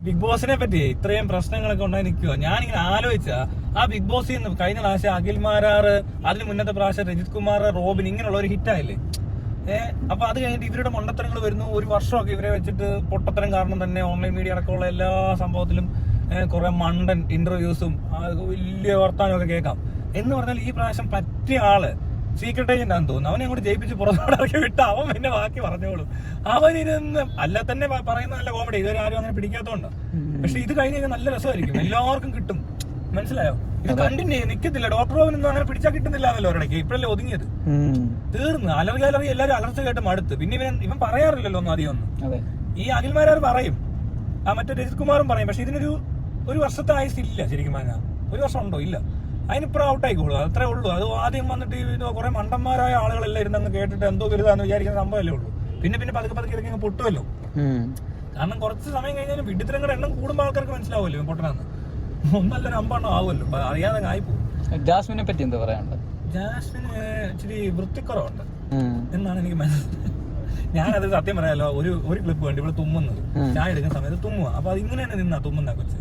Big ബോസിനെ പറ്റി ഇത്രയും പ്രശ്നങ്ങളൊക്കെ ഉണ്ടായി നിൽക്കുക. ഞാനിങ്ങനെ ആലോചിച്ച ആ ബിഗ് ബോസിൽ നിന്ന് കഴിഞ്ഞ പ്രാവശ്യം അഖിൽ മാരാറ്, അതിന് മുന്നത്തെ പ്രാവശ്യം രജിത് കുമാർ, റോബിൻ, ഇങ്ങനെയുള്ള ഒരു ഹിറ്റായില്ലേ. അപ്പൊ അത് കഴിഞ്ഞിട്ട് ഇവരുടെ മണ്ടത്തരങ്ങൾ വരുന്നു. ഒരു വർഷമൊക്കെ ഇവരെ വെച്ചിട്ട് പൊട്ടത്തരം കാരണം തന്നെ ഓൺലൈൻ മീഡിയ അടക്കമുള്ള എല്ലാ സംഭവത്തിലും കുറെ മണ്ടൻ ഇന്റർവ്യൂസും വലിയ വർത്താനമൊക്കെ കേൾക്കാം. എന്ന് പറഞ്ഞാൽ ഈ പ്രാവശ്യം പറ്റിയ ആള് സീക്രട്ട് ഏജന്റ് ആണെന്ന് തോന്നുന്നു. അവനെ അങ്ങോട്ട് ജയിപ്പിച്ച് പുറത്തോട്ട് ഇറക്കി വിട്ട് അവൻ പിന്നെ ബാക്കി പറഞ്ഞോളൂ. അവനിരുന്ന് അല്ല തന്നെ പറയുന്ന നല്ല കോമഡി, ഇതുവരെ ആരും അങ്ങനെ പിടിക്കാത്തോണ്ട്. പക്ഷെ ഇത് കഴിഞ്ഞ് കഴിഞ്ഞാൽ നല്ല രസമായിരിക്കും, എല്ലാവർക്കും കിട്ടും. മനസ്സിലായോ? ഇത് കണ്ടിന്യൂ നിക്കത്തില്ല. ഡോക്ടർ റോബിനൊന്നും അങ്ങനെ പിടിച്ചാൽ കിട്ടുന്നില്ലാന്നല്ലോ ഒരിടയ്ക്ക്. ഇപ്പഴല്ലേ ഒതുങ്ങിയത്. തീർന്ന് അലറി എല്ലാവരും അലർച്ച കേട്ട് മടുത്ത്. പിന്നെ ഇവൻ പറയാറില്ലല്ലോ ഒന്നും അധികം ഒന്നും. ഈ അഖിൽമാരാർ പറയും, ആ മറ്റേ രജിത് കുമാറും പറയും. പക്ഷെ ഇതിനൊരു വർഷത്തെ ആയുസ് ഇല്ല ശരിക്കും പറഞ്ഞാൽ. ഒരു വർഷം ഉണ്ടോ? ഇല്ല. അതിനിപ്പുറം ഔട്ടായിക്കോളൂ, അത്രേ ഉള്ളൂ. അത് ആദ്യം വന്നിട്ട് കുറെ മണ്ടന്മാരായ ആളുകളെല്ലാം ഇരുന്നങ്ങ് കേട്ടിട്ട് എന്തോ വലുതാന്ന് വിചാരിക്കുന്ന സംഭവമല്ലേ ഉള്ളൂ. പിന്നെ പതുക്കെ ഇറങ്ങി പൊട്ടുമല്ലോ. കാരണം കുറച്ച് സമയം കഴിഞ്ഞാലും വിഡിത്തരങ്ങളുടെ എണ്ണം കൂടുമ്പോൾ ആൾക്കാർക്ക് മനസ്സിലാവുമല്ലോ പൊട്ടനാന്ന്. ഒന്നല്ലൊരു അമ്പെണ്ണം ആവുമല്ലോ, അറിയാതെ ആയിപ്പോവും. ജാസ്മിനെ പറ്റി എന്താ പറയാനുണ്ട്? ജാസ്മിന് ഇച്ചിരി വൃത്തിക്കുറവുണ്ട് എന്നാണ് എനിക്ക് മനസ്സിലായത്. ഞാനത് സത്യം പറയാലോ, ഒരു ക്ലിപ്പ് വേണ്ടി ഇവിടെ തുമ്മുന്നത്, ചായ എടുക്കുന്ന സമയത്ത് തുമ്മുക. അപ്പൊ അത് ഇങ്ങനെ തന്നെ നിന്നാ തുമ്മുന്ന കൊച്ച്.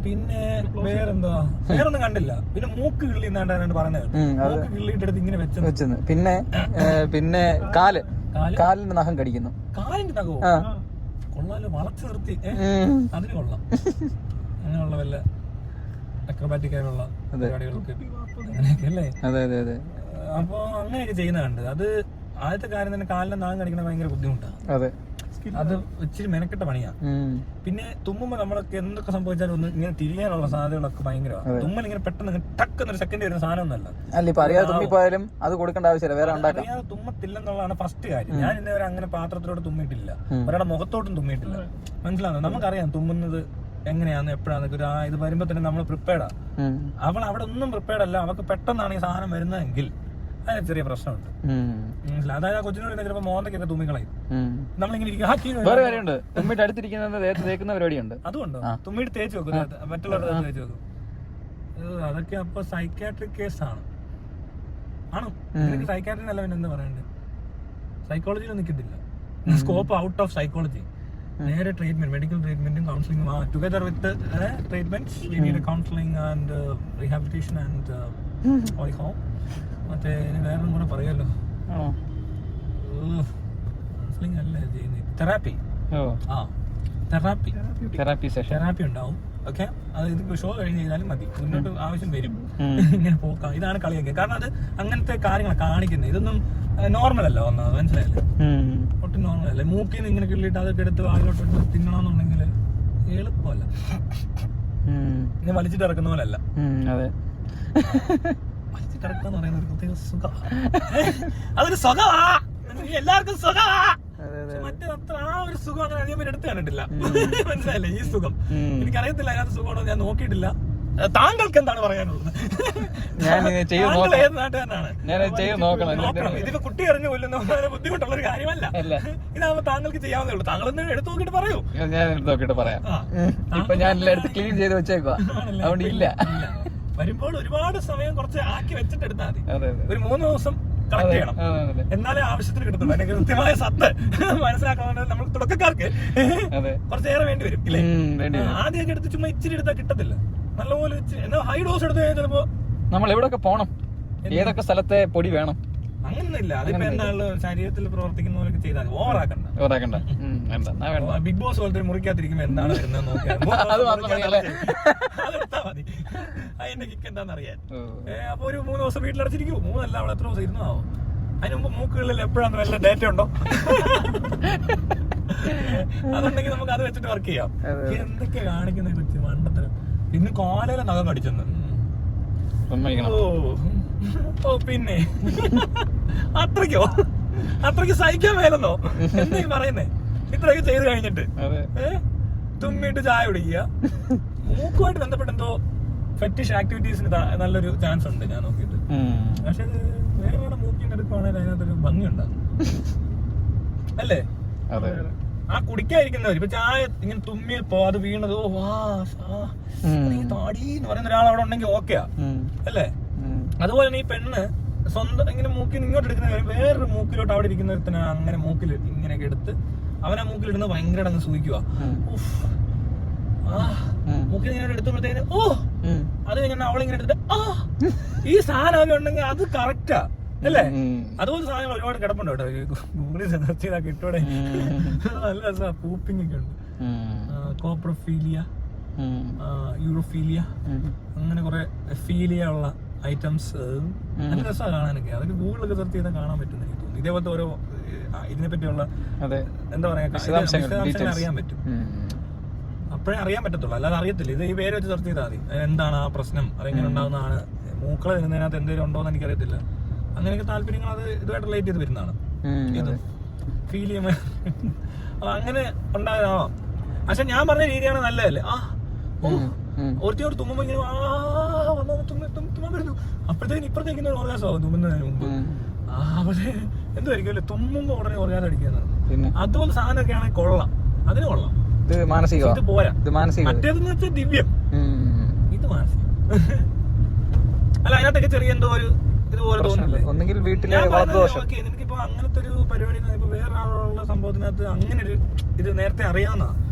പിന്നെ വേറൊന്നും കണ്ടില്ല. പിന്നെ മൂക്ക് കിള്ളി എന്നാണ്ട് പറഞ്ഞത്. മൂക്ക് കിള്ളിയിട്ടെടുത്ത് ഇങ്ങനെ വെച്ചത്. പിന്നെ കാലിന്റെ നഖം കടിക്കുന്നു. കാലിന്റെ നഖവും കൊള്ളാലോ, വളച്ചു നിർത്തി. അതിന് കൊള്ളാം. അങ്ങനെയുള്ള വല്ല അക്രോബാറ്റിക് ആയിട്ടുള്ള പരിപാടികൾക്ക് അങ്ങനെയൊക്കെ അല്ലേ. അപ്പൊ അങ്ങനെയൊക്കെ ചെയ്യുന്നുണ്ട്. അത് ആദ്യത്തെ കാര്യം തന്നെ കാലിന്റെ നാഗം കടിക്കണ ഭയങ്കര ബുദ്ധിമുട്ടാണ്. അത് ഇച്ചിരി മെനക്കെട്ട പണിയാ. പിന്നെ തുമ്മുമ്പോ നമ്മളൊക്കെ എന്തൊക്കെ സംഭവിച്ചാലും ഒന്ന് ഇങ്ങനെ തിരിയാനുള്ള സാധ്യതകളൊക്കെ ഭയങ്കരമാണ്. തുമ്മൽ ഇങ്ങനെ പെട്ടെന്ന് ടക്കെന്നൊരു സെക്കൻഡ് വരുന്ന സാധനമൊന്നുമല്ല. തുമ്മിപ്പോയാലും അത് കൊടുക്കേണ്ട ആവശ്യമില്ല, വേറെ അറിയാതെ തുമ്മത്തില്ലെന്നുള്ളതാണ് ഫസ്റ്റ് കാര്യം. ഞാൻ ഇന്നേവരെ അങ്ങനെ പാത്രത്തിലോട്ട് തുമ്മിയിട്ടില്ല, ഒരാളുടെ മുഖത്തോട്ടും തുമ്മിയിട്ടില്ല. മനസ്സിലാവുന്നത്? നമുക്കറിയാം തുമ്മുന്നത് എങ്ങനെയാന്ന് എപ്പോഴാന്നൊക്കെ. ഇത് വരുമ്പോ തന്നെ നമ്മൾ പ്രിപ്പയർഡാ. അവൾ അവിടെ ഒന്നും പ്രിപ്പയർഡ് അല്ല. അവൾക്ക് പെട്ടെന്നാണ് ഈ സാധനം വരുന്നതെങ്കിൽ അതിന് ചെറിയ പ്രശ്നമുണ്ട്. അതായത് ആ കൊച്ചിനോട് ചിലപ്പോ മോന്തക്കൊക്കെ തുമ്മിക്കളയും. നമ്മളിങ്ങനെ തുമ്മിട്ട് അടുത്തിരിക്കുന്നത് തേക്കുന്ന പരിപാടിയുണ്ട്. അതുകൊണ്ടോ? തുമ്മിട്ട് തേച്ച് വെക്കും, മറ്റുള്ളവരുടെ തേച്ച് വെക്കും. അതൊക്കെ അപ്പൊ സൈക്കാട്രിക് കേസാണ്. ആണോ? സൈക്കാട്രി അല്ല, പിന്നെ എന്താ പറയണ്ടേ? സൈക്കോളജിയിൽ നിൽക്കത്തില്ല. Scope out of psychology. നേരെ ട്രീറ്റ്മെന്റ്, മെഡിക്കൽ ട്രീറ്റ്മെന്റും കൗൺസിലിംഗും together with treatment. We need counselling and rehabilitation and home. മറ്റേ വേറെ കൂടെ പറയുമല്ലോ, കൗൺസിലിംഗ് അല്ലേ ചെയ്യുന്നത്, തെറാപ്പി. തെറാപ്പി ഉണ്ടാവും. ഓക്കെ, അത് ഇത് ഷോ കഴിഞ്ഞ് കഴിഞ്ഞാലും മതി. മുന്നോട്ട് ആവശ്യം വരും. ഇങ്ങനെ പോക്കാം. ഇതാണ് കളിയൊക്കെ. കാരണം അത് അങ്ങനത്തെ കാര്യങ്ങൾ കാണിക്കുന്നത്. ഇതൊന്നും നോർമൽ അല്ല. ഒന്നാമത് മനസ്സിലായില്ലേ? ഒട്ടും നോർമൽ അല്ല. മൂക്കിൽ നിന്ന് ഇങ്ങനെ കിള്ളിയിട്ട് അതൊക്കെ എടുത്ത് വായിലോട്ട് തിന്നണമെന്നുണ്ടെങ്കിൽ എളുപ്പമല്ല. ഇങ്ങനെ വലിച്ചിട്ട് ഇറക്കുന്ന പോലെ അല്ല. വലിച്ചിട്ട് ഇറക്കുക എന്ന് പറയുന്ന ഒരു പ്രത്യേക സുഖമാണ്. അതൊരു സുഖമാ, എല്ലാവർക്കും സുഖമാ. മറ്റേ അത്ര ആ ഒരു സുഖം അങ്ങനെ അധികം പേര് എടുത്ത് കണ്ടിട്ടില്ല. മനസ്സിലായില്ലേ? ഈ സുഖം എനിക്കറിയത്തില്ല. അതിനകത്ത് സുഖമാണോ ഞാൻ നോക്കിയിട്ടില്ല. താങ്കൾക്ക് എന്താണ് പറയാനുള്ളത്? ഏത് നാട്ടുകാരനാണ്? ഇതിപ്പോ കുട്ടി എറിഞ്ഞു കൊല്ലുന്ന ബുദ്ധിമുട്ടുള്ള ഒരു കാര്യമല്ല. ഇതാവുമ്പോ താങ്കൾക്ക് ചെയ്യാവുന്നേ ഉള്ളൂ. താങ്കൾ ഒന്ന് എടുത്ത് നോക്കിയിട്ട് പറയൂ. വരുമ്പോൾ ഒരുപാട് സമയം കുറച്ച് ആക്കി വെച്ചിട്ട് എടുത്താൽ മതി. ഒരു 3 ദിവസം കളക്ട് ചെയ്യണം, എന്നാലേ ആവശ്യത്തിന് കിട്ടത്തുള്ളൂ. അതിന്റെ കൃത്യമായ സത്ത് മനസ്സിലാക്കാൻ നമ്മൾ തുടക്കക്കാർക്ക് കുറച്ചേറെ വേണ്ടി വരും ഇല്ലേ? ആദ്യമൊക്കെ എടുത്ത് ചുമ്മാ ഇച്ചിരി എടുത്താൽ കിട്ടത്തില്ല. നല്ലപോലെ എന്നാ ഹൈ ഡോസ് എടുത്ത് കഴിഞ്ഞാൽ ചിലപ്പോ നമ്മൾ എവിടെയൊക്കെ പോകണം, ഏതൊക്കെ സ്ഥലത്തെ പൊടി വേണം, അങ്ങനൊന്നുമില്ല. അതിപ്പോ എന്താണ് ശരീരത്തിൽ പ്രവർത്തിക്കുന്ന പോലൊക്കെ ചെയ്താൽ ഓവറാക്കണ്ട. ബിഗ് ബോസ് പോലത്തെ മുറിക്കാതിരിക്കുമ്പോ എന്താണ് വരുന്നത് നോക്കിയാൽ അതെടുത്താ മതി. അതിന്റെ കിക്ക് എന്താണെന്ന് അറിയാൻ. അപ്പൊ ഒരു 3 ദിവസം വീട്ടിലടച്ചിരിക്കും. 3 അല്ല, അവിടെ എത്ര ദിവസം ഇരുന്നാവോ? അതിന് മുമ്പ് മൂക്കുകളിൽ എപ്പോഴാണ് വല്ല ഡേറ്റ ഉണ്ടോ? അതുണ്ടെങ്കിൽ നമുക്ക് അത് വെച്ചിട്ട് വർക്ക് ചെയ്യാം. എന്തൊക്കെ കാണിക്കുന്ന കൊച്ചു മണ്ടത്തരം. ഇന്ന് കോലയിലെ നഖം കടിച്ചെന്ന്. പിന്നെ അത്രയ്ക്ക് സഹിക്കാൻ മേലെന്നോ? എന്താ പറയുന്നേ? ഇത്രയൊക്കെ ചെയ്ത് കഴിഞ്ഞിട്ട് തുമ്മിട്ട് ചായ കുടിക്കുക. മൂക്കുമായിട്ട് ബന്ധപ്പെട്ട എന്തോ ഫെറ്റിഷ് ആക്ടിവിറ്റീസിന് നല്ലൊരു ചാൻസ് ഉണ്ട് ഞാൻ നോക്കിയിട്ട്. പക്ഷെ വേറെ മൂക്കിന്റെ എടുക്കുവാണെങ്കിൽ അതിനകത്തൊരു ഭംഗിയുണ്ടാകും അല്ലേ? ആ കുടിക്കാതിരിക്കുന്നവർ ഇപ്പൊ ചായ ഇങ്ങനെ തുമ്മിയപ്പോ അത് വീണത് താടി എന്ന് പറയുന്ന ഒരാൾ അവിടെ ഉണ്ടെങ്കിൽ ഓക്കെയാ അല്ലേ? അതുപോലെ തന്നെ ഈ പെണ്ണ് സ്വന്തം ഇങ്ങനെ മൂക്കിൽ ഇങ്ങോട്ട് എടുക്കുന്ന വേറൊരു മൂക്കിലോട്ട് അവിടെ ഇരിക്കുന്നതിന് അങ്ങനെ മൂക്കിൽ ഇങ്ങനെയൊക്കെ എടുത്ത് അവനാ മൂക്കിലിടുന്നത് ഭയങ്കര അങ്ങ് സൂഹിക്കുക. നോക്കി ഞാൻ എടുത്തപ്പോഴത്തേന് ഓ അത് കഴിഞ്ഞാൽ അവളിങ്ങനെ എടുത്തിട്ട് ഈ സാധനമൊക്കെ ഉണ്ടെങ്കിൽ അത് കറക്റ്റാ അല്ലേ? അതുപോലെ സാധനങ്ങൾ ഒരുപാട് കിടപ്പുണ്ട് കേട്ടോ. ഗൂഗിളിൽ സെർച്ച് ചെയ്താൽ കിട്ടൂടെ. നല്ല രസമാണ്. പൂപ്പിംഗ് ഒക്കെ ഉണ്ട്. കോപ്രോഫീലിയ, യൂറോഫീലിയ, അങ്ങനെ കുറെ ഫീലിയ ഉള്ള ഐറ്റംസ്. നല്ല രസമാണ് കാണാനൊക്കെ. അതൊക്കെ ഗൂഗിളിലൊക്കെ സെർച്ച് ചെയ്താൽ കാണാൻ പറ്റും എനിക്ക് തോന്നുന്നു. ഇതേപോലത്തെ ഓരോ ഇതിനെ പറ്റിയുള്ള എന്താ പറയാ വിശദാംശങ്ങൾ അറിയാൻ പറ്റും. അപ്പോഴേ അറിയാൻ പറ്റത്തുള്ളൂ, അല്ലാതെ അറിയത്തില്ല. ഇത് ഈ പേര് വെച്ച് സെർച്ച് ചെയ്താൽ മതി. എന്താണ് ആ പ്രശ്നം, അതെങ്ങനെ ഉണ്ടാകുന്നതാണ്, മൂക്കള വരുന്നതിനകത്ത് എന്തെങ്കിലും ഉണ്ടോ എന്ന് എനിക്കറിയത്തില്ല. അങ്ങനെയൊക്കെ താല്പര്യങ്ങൾ അത് ഇതുമായിട്ട് റിലേറ്റ് ചെയ്ത് വരുന്നതാണ്. ഇത് ഫീൽ ചെയ്യുമ്പോൾ അങ്ങനെ ഉണ്ടാകാം. പക്ഷെ ഞാൻ പറഞ്ഞ രീതിയാണ് നല്ലതല്ലേ. ഒരുത്തിയോട് തുമ്മുമ്പോ ഇങ്ങനെ തുമ്മ വരുന്നു, അപ്പോഴത്തേക്കും ഇപ്പഴത്തേക്കും ഓർഗാസം ആവും തുമ്മുന്നതിന് മുമ്പ്. പക്ഷേ എന്തായിരിക്കും അല്ലേ, തുമ്മുമ്പോ ഉടനെ ഓർഗാസം അടിക്കുന്നത്. അതുപോലെ സാധനമൊക്കെ ആണെങ്കിൽ കൊള്ളാം, അതിന് കൊള്ളാം. ഇത് പോരാ. മറ്റേതെന്ന് വെച്ചാൽ ദിവ്യം, ഇത് മാനസികം. അല്ല, അതിനകത്തൊക്കെ ചെറിയ എന്തോ ഒരു ഇതുപോലെ തോന്നുന്നില്ലേ. എനിക്കിപ്പോ അങ്ങനത്തെ ഒരു പരിപാടി ഇപ്പൊ വേറെ ആളുള്ള സംഭവത്തിനകത്ത് അങ്ങനെ ഒരു ഇത് നേരത്തെ അറിയാവുന്ന.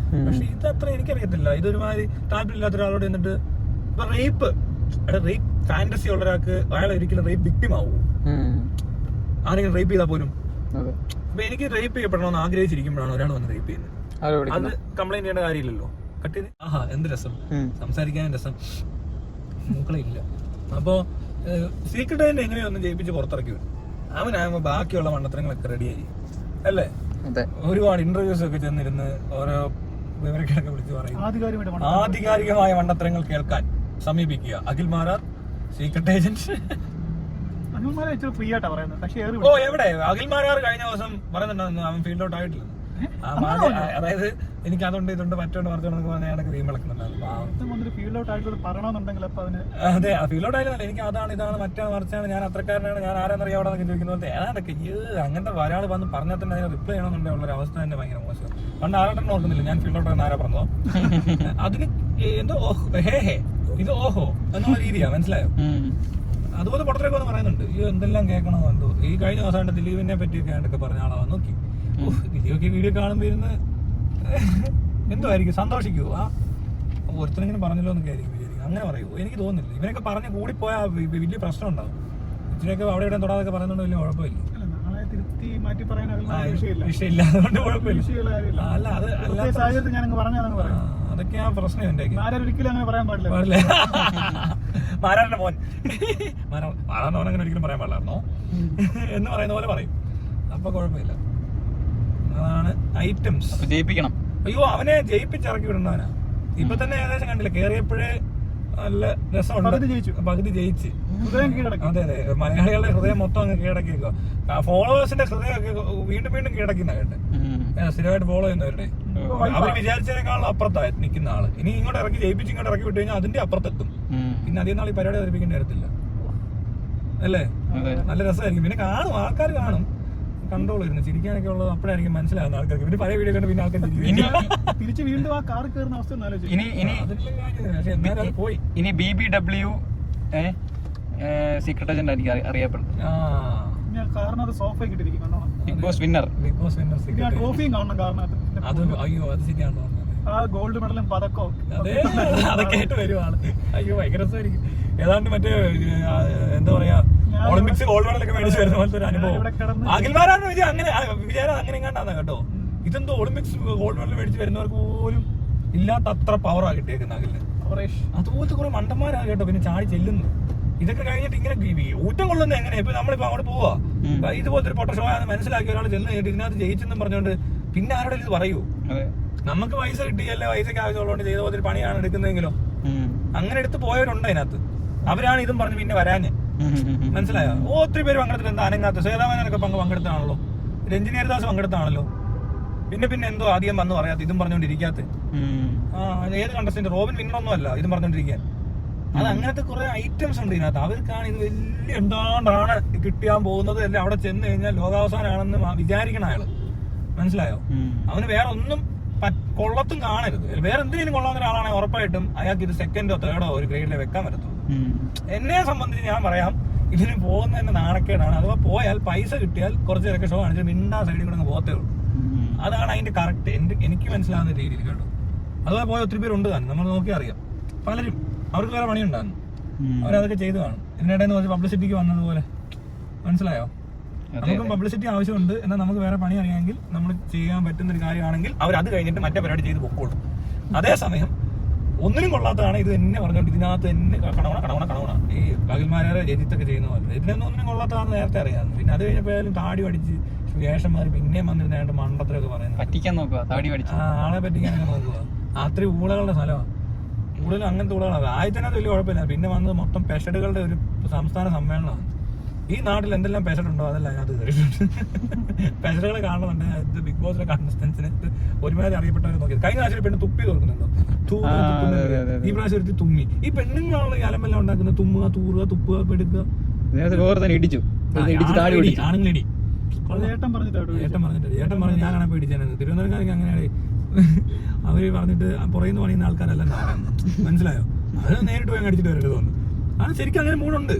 പക്ഷെ ഇത് അത്ര എനിക്കറിയത്തില്ല. ഇതൊരുമാതിരി താല്പര്യമില്ലാത്ത ഒരാളോട് എന്നിട്ട് ഇപ്പൊ റേപ്പ് ഫാന്റസി ഉള്ള ഒരാൾക്ക് അയാൾ ഒരിക്കലും റേപ്പ് വിക്ടിം ആവും. ആരെങ്കിലും റേപ്പ് ചെയ്താൽ പോലും. അപ്പൊ എനിക്ക് റേപ്പ് ചെയ്യപ്പെടണമെന്ന് ആഗ്രഹിച്ചിരിക്കുമ്പോഴാണ് ഒരാൾ വന്ന് റേപ്പ് ചെയ്യുന്നത്. അത് കംപ്ലൈന്റ് ചെയ്യേണ്ട കാര്യമില്ലല്ലോ. കട്ട് ചെയ്ത് എന്ത് രസം, സംസാരിക്കാനും രസം, മൂക്കളെ ഇല്ല. അപ്പോ സീക്രട്ട് ഏജന്റ് എങ്ങനെയോ ഒന്ന് ജയിപ്പിച്ച് പുറത്തിറക്കി വിടും. അവനാകുമ്പോ ബാക്കിയുള്ള മണ്ടത്തരങ്ങളൊക്കെ റെഡിയായി അല്ലേ. ഒരുപാട് ഇന്റർവ്യൂസ് ഒക്കെ ചെന്നിരുന്ന് ഓരോ വിവരങ്ങളൊക്കെ വിളിച്ച് പറയും. ആധികാരികമായ മണ്ടത്തരങ്ങൾ കേൾക്കാൻ സമീപിക്കുക അഖിൽ മാരാർ, സീക്രട്ട് ഏജന്റ്. ഓ എവിടെ അഖിൽ മാരാർ കഴിഞ്ഞ ദിവസം പറയുന്നുണ്ടായിരുന്നു അവൻ ഫീൽഡ് ഔട്ട് ആയിട്ടില്ല. അതായത് എനിക്ക് അതുകൊണ്ട് ഇതുണ്ട് മറ്റോണ്ട് മറിച്ചോണ്ട് പറഞ്ഞാൽ ക്രീം വിളക്കുന്നുണ്ടായിരുന്നു. അതെ, ഫീൽ ഔട്ട് ആയില്ല. എനിക്ക് അതാണ് ഇതാണ് മറ്റാണ് മറിച്ചാണ്, ഞാൻ അത്രക്കാരനാണ്, ഞാൻ ആരാന്നറിയാം അവിടെ എന്നൊക്കെ ചോദിക്കുന്നത്. ഏതാണ്ടൊക്കെ അങ്ങനത്തെ ഒരാൾ വന്ന് പറഞ്ഞാൽ തന്നെ അതിന് റിപ്ലൈ ചെയ്യണമെന്നുണ്ടെങ്കിൽ ഉള്ള അവസ്ഥ തന്നെ ഭയങ്കര മോശം. പണ്ട് ആരാട്ടം ഓർക്കുന്നില്ല ഞാൻ ഫീൽ ഔട്ട് ആണെന്ന് ആരാ പറഞ്ഞോ. അതിന് എന്തോ ഹേ ഇത് ഓഹോ എന്നുള്ള രീതിയാ, മനസ്സിലായോ? അതുപോലെ പുറത്തേക്ക് വന്ന് പറയുന്നുണ്ട് ഈ എന്തെല്ലാം കേൾക്കണോ എന്തോ. ഈ കഴിഞ്ഞ ദിവസം ദിലീപിനെ പറ്റിയൊക്കെ ആണ്ടൊക്കെ പറഞ്ഞ ആളാ നോക്കി. ദിലീപൊക്കെ വീഡിയോ കാണുമ്പോ ഇരുന്ന് എന്തുമായിരിക്കും, സന്തോഷിക്കുവോ? ഒരുത്തനെങ്കിലും പറഞ്ഞല്ലോ എന്നൊക്കെ ആയിരിക്കും വിചാരിക്കും. അങ്ങനെ പറയൂ, എനിക്ക് തോന്നുന്നില്ല. ഇവനൊക്കെ പറഞ്ഞ് കൂടിപ്പോയാൽ വലിയ പ്രശ്നം ഉണ്ടാവും. ഇതിനൊക്കെ അവിടെ ഇവിടെ തൊടാതൊക്കെ പറയുന്നുണ്ട്, വലിയ കുഴപ്പമില്ല. വിഷയമില്ല, അതുകൊണ്ട് കുഴപ്പമില്ല. അല്ല അത് അതൊക്കെയാ പ്രശ്നം. എന്റെ പാടില്ല മാരാറിന്റെ മോൻ മാറാന്ന് പറഞ്ഞ അങ്ങനെ ഒരിക്കലും പറയാൻ പാടില്ലായിരുന്നോ എന്ന് പറയുന്ന പോലെ പറയും. അപ്പൊ കുഴപ്പമില്ല. അതാണ് ഐറ്റംസ്. ജയിപ്പിക്കണം. അയ്യോ, അവനെ ജയിപ്പിച്ചിറക്കി വിടുന്നവനാ. ഇപ്പൊ തന്നെ ഏകദേശം കണ്ടില്ല, കേറിയപ്പോഴേ നല്ല രസമുണ്ട്. പകുതി ജയിച്ച്. അതെ അതെ, മലയാളികളുടെ ഹൃദയം മൊത്തം അങ്ങ് കീഴടക്കിയിരിക്കുക. ഫോളോവേഴ്സിന്റെ ഹൃദയമൊക്കെ വീണ്ടും വീണ്ടും കീഴടക്കുന്ന കേട്ടെ. സ്ഥിരമായിട്ട് ഫോളോ ചെയ്യുന്നവരുടെ അവർ വിചാരിച്ചതിനേക്കാളും അപ്പുറത്തായി നിൽക്കുന്ന ആള്. ഇനി ഇങ്ങോട്ട് ഇറക്കി ജയിപ്പിച്ച് ഇങ്ങോട്ട് ഇറക്കി വിട്ടു കഴിഞ്ഞാൽ അതിന്റെ അപ്പുറത്തെത്തും. പിന്നെ അധികം നാൾ ഈ പരിപാടി അവതരിപ്പിക്കേണ്ടി വരത്തില്ല അല്ലേ. നല്ല രസമായിരിക്കും. പിന്നെ കാണും, ആൾക്കാർ കാണും, കൺട്രോൾ വരുന്നത് ചിരിക്കാനൊക്കെ ഉള്ളത് അപ്പോഴായിരിക്കും മനസ്സിലാകുന്ന ആൾക്കാർക്ക്. പിന്നെ പഴയ വീഡിയോ കണ്ട് പിന്നെ ആൾക്കാർ തിരിച്ച് വീണ്ടും ആ കാർ കയറുന്ന അവസ്ഥ പോയി. ഇനി BBW സീക്രട്ട് ഏജന്റ് എനിക്ക് അറിയപ്പെടുന്നത്. ബിഗ് ബോസ് വിന്നർ ട്രോഫിയും കാണണം കാറിനകത്ത്. അത് അയ്യോ അത് ശരിയാണോ, ആ ഗോൾഡ് മെഡലും പതക്കവും അതൊക്കെ ആയിട്ട് വരുവാണ്. അയ്യോ ഭയങ്കര രസമായിരിക്കും. ഏതാണ്ട് മറ്റേ എന്താ പറയാ ഒളിമ്പിക്സ് ഗോൾഡ് മെഡലൊക്കെ മേടിച്ച് വരുന്ന പോലത്തെ ഒരു അനുഭവം. അഖിൽമാരാണ് അങ്ങനെ വിചാരം അങ്ങനെ എങ്ങാണ്ടാണ് കേട്ടോ. ഇതെന്തോ ഒളിമ്പിക്സ് ഗോൾഡ് മെഡൽ മേടിച്ച് വരുന്നവർക്ക് പോലും ഇല്ലാത്ത അത്ര പവറാ കിട്ടിയേക്കുന്നത് അഖിലിന്. അതുപോലത്തെ കുറെ മണ്ടന്മാരാ കേട്ടോ. പിന്നെ ചാടി ചെല്ലുന്നു. ഇതൊക്കെ കഴിഞ്ഞിട്ട് ഇങ്ങനെ ഊറ്റം കൊള്ളുന്നത് എങ്ങനെ? ഇപ്പൊ നമ്മളിപ്പോ അങ്ങോട്ട് പോവാ, ഇതുപോലത്തെ ഒരു പൊട്ട ഷോ ആണെന്ന് മനസ്സിലാക്കി ഒരാൾ ചെന്ന് കഴിഞ്ഞിട്ട് ഇതിനകത്ത് ജയിച്ചെന്നും പറഞ്ഞുകൊണ്ട് പിന്നെ ആരുടെ ഇത് പറയൂ? നമുക്ക് പൈസ കിട്ടിയല്ലേ, പൈസക്ക് ആവശ്യമുള്ളതുകൊണ്ട് ചെയ്ത പോലത്തെ പണിയാണ് എടുക്കുന്നതെങ്കിലോ. അങ്ങനെ എടുത്ത് പോയവരുണ്ട് അതിനകത്ത്. അവരാണ് ഇതും പറഞ്ഞ് പിന്നെ വരാഞ്ഞ്. മനസ്സിലായോ? ഒത്തിരി പേര് പങ്കെടുത്തിട്ട് എന്താ അനങ്ങാത്ത? സേതാമേനൊക്കെ പങ്കെടുത്താണല്ലോ, രഞ്ജിനി ഹരിദാസ് പങ്കെടുത്താണല്ലോ. പിന്നെ എന്തോ ആദ്യം വന്ന് പറയാത്ത, ഇതും പറഞ്ഞുകൊണ്ടിരിക്കാത്ത. ഏത് കണ്ടസ്റ്റന്റ്? റോബിൻ വിന്നറൊന്നും അല്ല ഇതും പറഞ്ഞുകൊണ്ടിരിക്കാൻ. അത് അങ്ങനത്തെ കുറെ ഐറ്റംസ് ഉണ്ട് ഇതിനകത്ത്. അവർക്കാണ് ഇത് വലിയ എന്താണ്ടാണ് കിട്ടിയാൻ പോകുന്നത്, അല്ലെ അവിടെ ചെന്ന് കഴിഞ്ഞാൽ ലോകാവസാനാണെന്ന് വിചാരിക്കണ അയാള്. മനസ്സിലായോ? അവന് വേറെ ഒന്നും കൊള്ളത്തും കാണരുത്. വേറെ എന്തെങ്കിലും കൊള്ളാവുന്ന ഒരാളാണെങ്കിൽ ഉറപ്പായിട്ടും അയാൾക്ക് ഇത് സെക്കൻഡോ തേർഡോ ഒരു ഗ്രേഡിലെ വെക്കാൻ പറ്റത്തുള്ളൂ. എന്നെ സംബന്ധിച്ച് ഞാൻ പറയാം, ഇതിന് പോകുന്നതിന്റെ നാണക്കേടാണ്. അഥവാ പോയാൽ പൈസ കിട്ടിയാൽ കുറച്ച് നേരൊക്കെ ഷോ കാണിച്ചാൽ മിണ്ടാ സൈഡിൽ കൂടെ പോകത്തേ ഉള്ളൂ. അതാണ് അതിന്റെ കറക്റ്റ് എനിക്ക് മനസ്സിലാവുന്ന രീതിയിൽ കേട്ടോ. അതുപോലെ പോയ ഒത്തിരി പേരുണ്ട് താനും, നമ്മൾ നോക്കി അറിയാം. പലരും അവർക്ക് വേറെ പണിയുണ്ടായിരുന്നു, അവരതൊക്കെ ചെയ്തു കാണും. ഇതിനിടയിൽ നിന്ന് കുറച്ച് പബ്ലിസിറ്റിക്ക് വന്നതുപോലെ, മനസ്സിലായോ? നമുക്കും പബ്ലിസിറ്റി ആവശ്യമുണ്ട്, എന്നാൽ നമുക്ക് വേറെ പണി അറിയാമെങ്കിൽ നമ്മൾ ചെയ്യാൻ പറ്റുന്ന ഒരു കാര്യമാണെങ്കിൽ അവർ അത് കഴിഞ്ഞിട്ട് മറ്റേ പരിപാടി ചെയ്ത് പൊക്കോളും. അതേസമയം ഒന്നിനും കൊള്ളാത്തതാണ് ഇത് തന്നെ പറഞ്ഞോണ്ട് ഇതിനകത്ത് തന്നെ കണവണ ഈ പകൽമാരെ രജിത്തൊക്കെ ചെയ്യുന്ന പോലെ ഇതിനൊന്നും ഒന്നിനും കൊള്ളാത്തതാണെന്ന് നേരത്തെ അറിയാമായിരുന്നു. പിന്നെ അത് കഴിഞ്ഞപ്പോഴും താടി പഠിച്ച് വേഷന്മാർ പിന്നെയും വന്നിരുന്നായിട്ട് മണ്ടത്തിലൊക്കെ പറയുന്നത് പറ്റിക്കാൻ നോക്കുക, താടി പഠിച്ചു ആളെ പറ്റിക്കാനൊക്കെ നോക്കുക. അത്രയും ഊളകളുടെ സ്ഥലമാണ്. കൂടുതലും അങ്ങനത്തെ ഊളകളാണ്. ആദ്യത്തിനകത്ത് വലിയ കുഴപ്പമില്ല, പിന്നെ വന്നത് മൊത്തം പെഷഡുകളുടെ ഒരു സംസ്ഥാന സമ്മേളനമാണ്. ഈ നാട്ടിൽ എന്തെല്ലാം പെഷഡുണ്ടോ അതെല്ലാം അതിനകത്ത് കയറിയിട്ടുണ്ട്. പെഷഡുകളെ കാണുന്നുണ്ട്. ഇത് ബിഗ് ബോസിലെ കണ്ടസ്റ്റൻസിന് ഒരുമാതിരി അറിയപ്പെട്ടവരെ നോക്കിയത്. കഴിഞ്ഞ പ്രാവശ്യം പെണ്ണ് തുപ്പി തോന്നുന്നുണ്ടോ? ഈ പ്രാവശ്യം ഒരു തുമ്മി. ഈ പെണ്ണുങ്ങളാണല്ലോ ഈ അലമെല്ലാം ഉണ്ടാക്കുന്നത്. തുമ്മുക, തൂറുക, തുപ്പുക, പെടുക്കുക. ആണുങ്ങളിടി. ഏട്ടൻ പറഞ്ഞു ഞാനാണ് പേടിച്ചത്. തിരുവനന്തപുരക്കാർക്ക് അങ്ങനെയാണ്. അവര് പറഞ്ഞിട്ട് പുറയുന്ന പണിയുന്ന ആൾക്കാരല്ല മനസ്സിലായോ? അത് നേരിട്ട് പോയി അടിച്ചിട്ട് വരരുത് തോന്നുന്നു. അത് ശരിക്കും അങ്ങനെ മൂടുണ്ട്.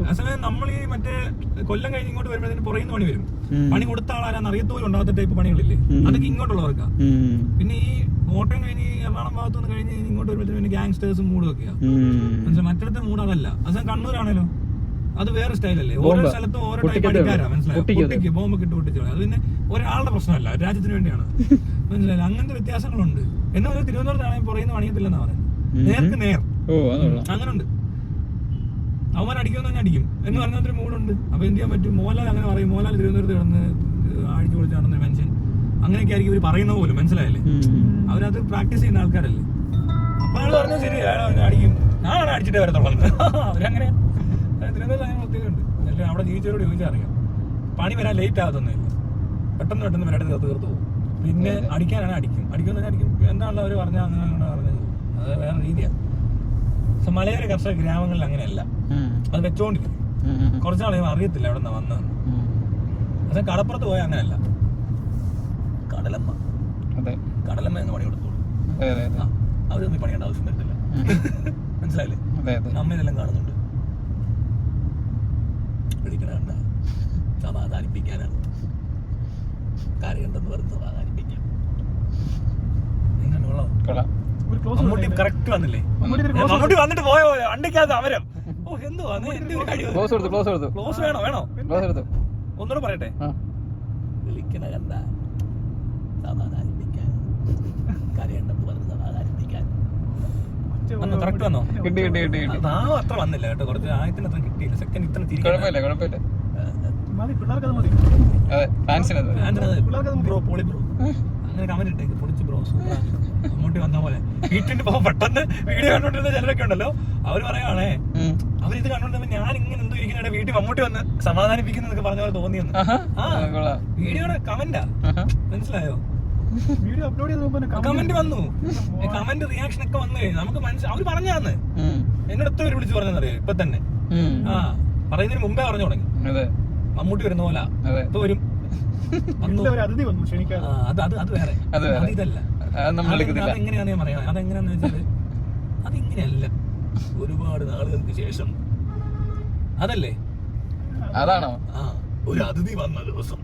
അതേസമയം നമ്മൾ ഈ മറ്റേ കൊല്ലം കഴിഞ്ഞ് ഇങ്ങോട്ട് വരുമ്പോഴത്തേന് പുറയുന്ന പണി വരും. പണി കൊടുത്ത ആളാരാന്ന് അറിയത്തോലും ഉണ്ടാകാത്ത ടൈപ്പ് പണികളില്ലേ, അതൊക്കെ ഇങ്ങോട്ടുള്ളവർക്കാ. പിന്നെ ഈ കോട്ടയം കഴിഞ്ഞ് എറണാകുളം ഭാഗത്തുനിന്ന് കഴിഞ്ഞ് ഇങ്ങോട്ട് വരുമ്പോഴത്തേന് ഗാങ്സ്റ്റേഴ്സും മൂടൊക്കെയാ. മനസ്സിലായി? മറ്റിടത്തെ മൂട് അതല്ല. അതേ കണ്ണൂരാണല്ലോ, അത് വേറെ സ്റ്റൈലല്ലേ. ഓരോ സ്ഥലത്തും ഓരോ ടൈപ്പ് പണിക്കാരാ. മനസ്സിലായി? പൊട്ടിക്ക് ബോംബൊക്കെ ഇട്ട് പൊട്ടിച്ചു. അത് പിന്നെ ഒരാളുടെ പ്രശ്നമല്ല, രാജ്യത്തിന് വേണ്ടിയാണ്. മനസ്സിലായില്ല? അങ്ങനത്തെ വ്യത്യാസങ്ങളുണ്ട്. എന്നാ ഒരു തിരുവനന്തപുരത്താണെങ്കിൽ പറയുന്ന പണിയത്തില്ലെന്നാ പറയുന്നത്. നേർക്ക് നേർ അങ്ങനുണ്ട്. അവന്മാർ അടിക്കുമെന്ന് തന്നെ അടിക്കും എന്ന് പറഞ്ഞൊരു മൂടുണ്ട്. അപ്പൊ എന്ത് ചെയ്യാൻ പറ്റും? മോഹൻലാൽ അങ്ങനെ പറയും. മോഹൻലാൽ തിരുവനന്തപുരത്ത് കിടന്ന് അടിച്ചു പൊളിച്ചാണെന്ന് മനുഷ്യൻ അങ്ങനെയൊക്കെ ആയിരിക്കും ഇവർ പറയുന്ന പോലും. മനസ്സിലായില്ലേ? അവരത് പ്രാക്ടീസ് ചെയ്യുന്ന ആൾക്കാരല്ലേ. അപ്പൊ അയാൾ പറഞ്ഞാൽ ശരി, അയാൾ അടിക്കും. ഞാനാണ് അടിച്ചിട്ട് വരത്തുള്ളത്. അവരങ്ങനെ തിരുവനന്തപുരത്ത് അങ്ങനെ പ്രത്യേകമുണ്ട്. അല്ലെങ്കിൽ അവിടെ ജീവിച്ചവരോട് ചോദിച്ചാൽ അറിയാം. പണി വരാൻ ലേറ്റ് ആകത്തൊന്നുമില്ല, പെട്ടെന്ന് വരാട്ട് തീർത്ത് പോകും. പിന്നെ അടിക്കാനാണ് അടിക്കുമെന്ന് അടിക്കും. എന്താണല്ലോ അവർ പറഞ്ഞാൽ അങ്ങനെ പറഞ്ഞത്. അത് വേറെ രീതിയാണ്. പക്ഷെ മലയോര കർഷക ഗ്രാമങ്ങളിൽ അങ്ങനെയല്ല. അത് വെച്ചോണ്ടിരിക്കും. കുറച്ചാളെ അറിയത്തില്ല എവിടെ നിന്നാ വന്നതെന്ന്. പക്ഷെ കടപ്പുറത്ത് പോയാൽ അങ്ങനെയല്ല. കടലമ്മ എന്ന് പണി കൊടുത്തോളൂ. അവരൊന്നും പണിയേണ്ട ആവശ്യം വരുന്നില്ല. മനസ്സിലായില്ലേ? അമ്മ ഇതെല്ലാം കാണുന്നുണ്ട്. പിടിക്കണ സമാധാനിപ്പിക്കാനാണ്. കാര്യമുണ്ടെന്ന് പറഞ്ഞ് സമാധാനിപ്പിക്കാം. മമ്മൂട്ടി കറക്റ്റ് വന്നില്ലേ? മമ്മൂട്ടി വന്നിട്ട് പോയോ അണ്ടിക്കാതെ അവരം. ഓ എന്തുവാ ക്ലോസ് വേണോ? ഒന്നുകൂടെ പറയട്ടെ. വിളിക്കണ കണ്ട സമാധാനിപ്പിക്കാൻ, കാര്യമുണ്ടെന്ന് പറഞ്ഞ് സമാധാനിപ്പിക്കാൻ. കറക്റ്റ് വന്നോ? അത്ര വന്നില്ല കേട്ടോ. കുറച്ച് ആയത്തിന് അത്ര കിട്ടിയില്ല. സെക്കൻഡ് ഇത്ര കുഴപ്പമില്ല. ബ്രോ പോളി ബ്രോ അങ്ങനെ കമന്റ് ഇട്ടേക്ക്. പൊളിച്ച് ബ്രോ മമ്മൂട്ടി വന്ന പോലെ. വീട്ടിൽ പോകുമ്പോൾ പെട്ടെന്ന് വീഡിയോ കണ്ടോണ്ടിരുന്ന ചിലരൊക്കെ ഉണ്ടല്ലോ, അവര് പറയാണേ അവരിത് കണ്ടോണ്ടിരുന്ന ഞാൻ ഇങ്ങനെ എന്തോ ഇരിക്കുന്ന വീട്ടിൽ മമ്മൂട്ടി വന്ന് സമാധാനിപ്പിക്കുന്നതൊക്കെ പറഞ്ഞ പോലെ തോന്നിയെന്ന്. വീഡിയോയുടെ കമന്റാ. മനസ്സിലായോ? വീഡിയോ അപ്ലോഡ് ചെയ്ത് കമന്റ് വന്നു. കമന്റ് റിയാക്ഷൻ ഒക്കെ വന്നു കഴിഞ്ഞു. നമുക്ക് മനസ്സിലായി. അവര് പറഞ്ഞാന്ന് എന്നോട് എത്ര പേര് വിളിച്ച് പറഞ്ഞറിയോ? ഇപ്പൊ തന്നെ പറയുന്നതിന് മുമ്പേ പറഞ്ഞു തുടങ്ങി. മമ്മൂട്ടി വരുന്ന പോലെ ഇപ്പൊ വരും. അതിഥി വന്നു ക്ഷണിക്കാൻ. അത് വേറെ, ഇതല്ല. അതെങ്ങനെയാന്ന് ഞാൻ പറയാം. അതെങ്ങനെയാന്ന് വെച്ചാല് അതിങ്ങനെയല്ല. ഒരുപാട് നാളുകൾക്ക് ശേഷം അതല്ലേ, അതാണോ? ഒരു അതിഥി വന്ന ദിവസം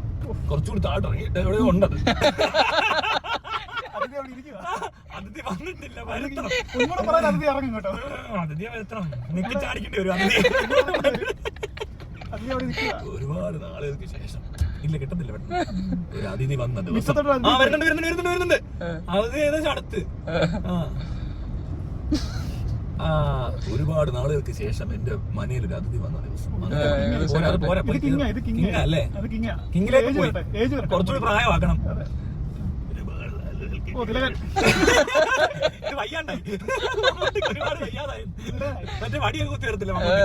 കുറച്ചുകൂടി താട്ടിറങ്ങി എവിടെയോ ഉണ്ടത്. അതിഥി വന്നിട്ടില്ല, വരുത്തണം. അതിഥിയെ വരുത്തണം. നിക്ക് ചാടിക്കേണ്ടി വരും. ഒരുപാട് നാളുകൾക്ക് ശേഷം ഇല്ല കിട്ടത്തില്ല. ഒരു അതിഥി വന്ന ദിവസം വരുന്നുണ്ട്. അത് ഏകദേശം അടുത്ത്. ഒരുപാട് നാളുകൾക്ക് ശേഷം എന്റെ മനയിൽ ഒരു അതിഥി വന്ന ദിവസം. അല്ലേ? കിങ്ങിലേക്ക് പോയി കുറച്ചുകൂടി പ്രായമാക്കണം. വയ്യാണ്ടായി, ഒരുപാട് വയ്യാതായി. മറ്റേ വടിയൊക്കെ കുത്തി വരത്തില്ല മമ്മൂട്ടി.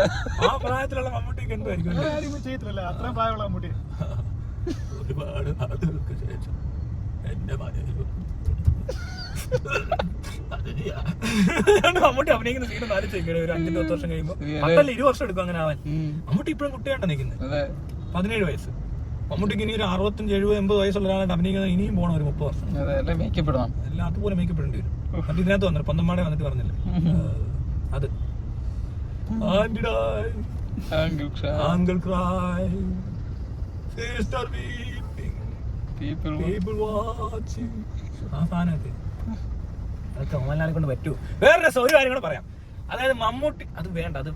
ആ പ്രായത്തിലുള്ള മമ്മൂട്ടിക്ക് എന്തായിരിക്കും ചെയ്യത്തില്ല. അത്രയും പ്രായമുള്ള മമ്മൂട്ടി. ഒരുപാട് നാളുകൾക്ക് ശേഷം എന്റെ മനയിൽ മമ്മൂട്ടി അഭിനയിക്കുന്ന സീൻ ആലോചിക്കണേ. ഒരു 5-10 വർഷം കഴിയുമ്പോ 10-20 വർഷം എടുക്കും അങ്ങനെ ആവാൻ. മമ്മൂട്ടി ഇപ്പഴും കുട്ടിയായിട്ടാ നിൽക്കുന്നത്. 17 വയസ്സ്. മമ്മൂട്ടിക്ക് ഇനി ഒരു 65-70-80 വയസ്സുള്ള ഒരാളായിട്ട് അഭിനയിക്കുന്നത് ഇനിയും പോകണം ഒരു 30 വർഷം. എല്ലാം അതുപോലെ മേക്കപ്പെടേണ്ടി വരും. അത് ഇതിനകത്ത് വന്നിട്ട് പന്തമാടെ വന്നിട്ട് പറഞ്ഞില്ല അത്. Uncle cry, sister weeping, people watching. ആ സാധനമൊക്കെ അതൊക്കെ മോഹൻലാലിനെ കൊണ്ട് പറ്റൂ. വേറെ രസം ഒരു കാര്യം കൂടെ പറയാം. അതായത് മമ്മൂട്ടി അത് വേണ്ട, അത്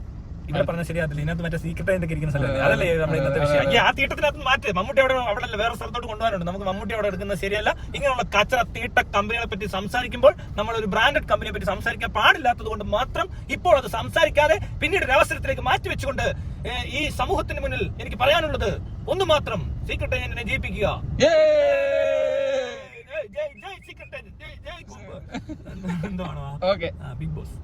ഇവിടെ പറഞ്ഞ ശരിയാകത്തില്ല. ഇതിനകത്ത് മറ്റേ സീക്രട്ട് ആയിട്ട് ഇരിക്കുന്ന സ്ഥലം അതല്ലേ നമ്മുടെ ഇന്നത്തെ വിഷയം. ആ തീട്ടത്തിനകത്ത് മാറ്റി മമ്മൂട്ടി അവിടെ അല്ല വേറെ സ്ഥലത്തോട്ട് കൊണ്ടുപോകാനുണ്ട്. നമുക്ക് മമ്മൂട്ടി അവിടെ എടുക്കുന്നത് ശരിയല്ല. ഇങ്ങനെയുള്ള കച്ചറ തീട്ട കമ്പനികളെ പറ്റി സംസാരിക്കുമ്പോൾ നമ്മൾ ഒരു ബ്രാൻഡഡ് കമ്പനിയെ പറ്റി സംസാരിക്കാൻ പാടില്ലാത്തത് കൊണ്ട് മാത്രം ഇപ്പോൾ അത് സംസാരിക്കാതെ പിന്നീട് ഒരു അവസരത്തിലേക്ക് മാറ്റിവെച്ചുകൊണ്ട് ഈ സമൂഹത്തിന് മുന്നിൽ എനിക്ക് പറയാനുള്ളത് ഒന്ന് മാത്രം, സീക്രട്ട് ഏജന്റിനെ ജയിപ്പിക്കുക. എന്താണോ ഓക്കെ ബിഗ് ബോസ്.